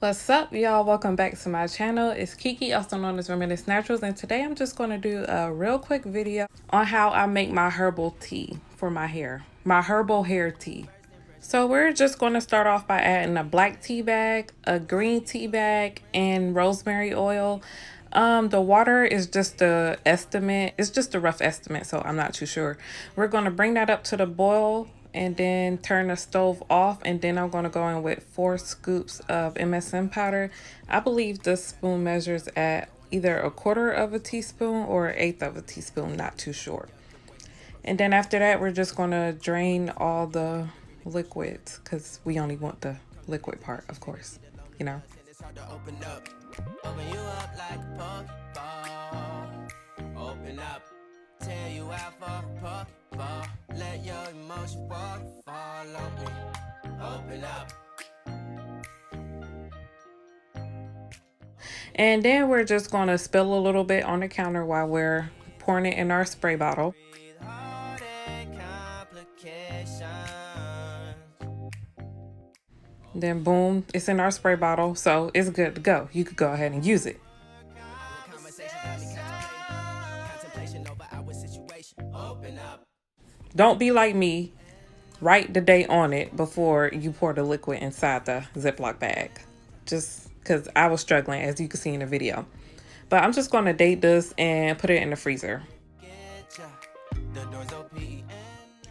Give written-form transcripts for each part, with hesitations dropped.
What's up, y'all? Welcome back to my channel. It's Kiki, also known as Reminisce Naturals, and today I'm just going to do a real quick video on how I make my herbal tea for my hair, my herbal hair tea. So we're just going to start off by adding a black tea bag, a green tea bag, and rosemary oil. The water is just a estimate. It's just a rough estimate, so I'm not too sure. We're going to bring that up to the boil and then turn the stove off, and then I'm going to go in with 4 scoops of MSM powder. I believe this spoon measures at either 1/4 of a teaspoon or 1/8 of a teaspoon, not too sure. And then after that, we're just going to drain all the liquids because we only want the liquid part, of course, you know. Tear you out for let your emotion follow me. Open up. And then we're just going to spill a little bit on the counter while we're pouring it in our spray bottle. Then boom, it's in our spray bottle, so it's good to go. You could go ahead and use it. Don't be like me. Write the date on it before you pour the liquid inside the Ziploc bag. Just because I was struggling, as you can see in the video. But I'm just going to date this and put it in the freezer.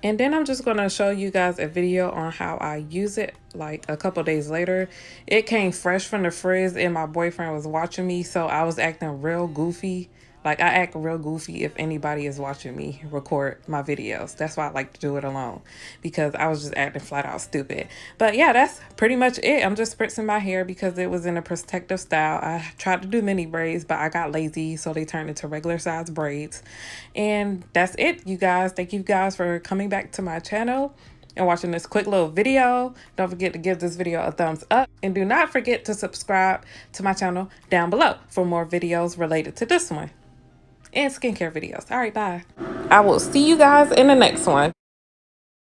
And then I'm just going to show you guys a video on how I use it like a couple days later. It came fresh from the frizz and my boyfriend was watching me, so I was acting real goofy. Like, I act real goofy if anybody is watching me record my videos. That's why I like to do it alone, because I was just acting flat out stupid. But yeah, that's pretty much it. I'm just spritzing my hair because it was in a protective style. I tried to do mini braids, but I got lazy, so they turned into regular size braids. And that's it, you guys. Thank you guys for coming back to my channel and watching this quick little video. Don't forget to give this video a thumbs up, and do not forget to subscribe to my channel down below for more videos related to this one and skincare videos. All right, bye. I will see you guys in the next one.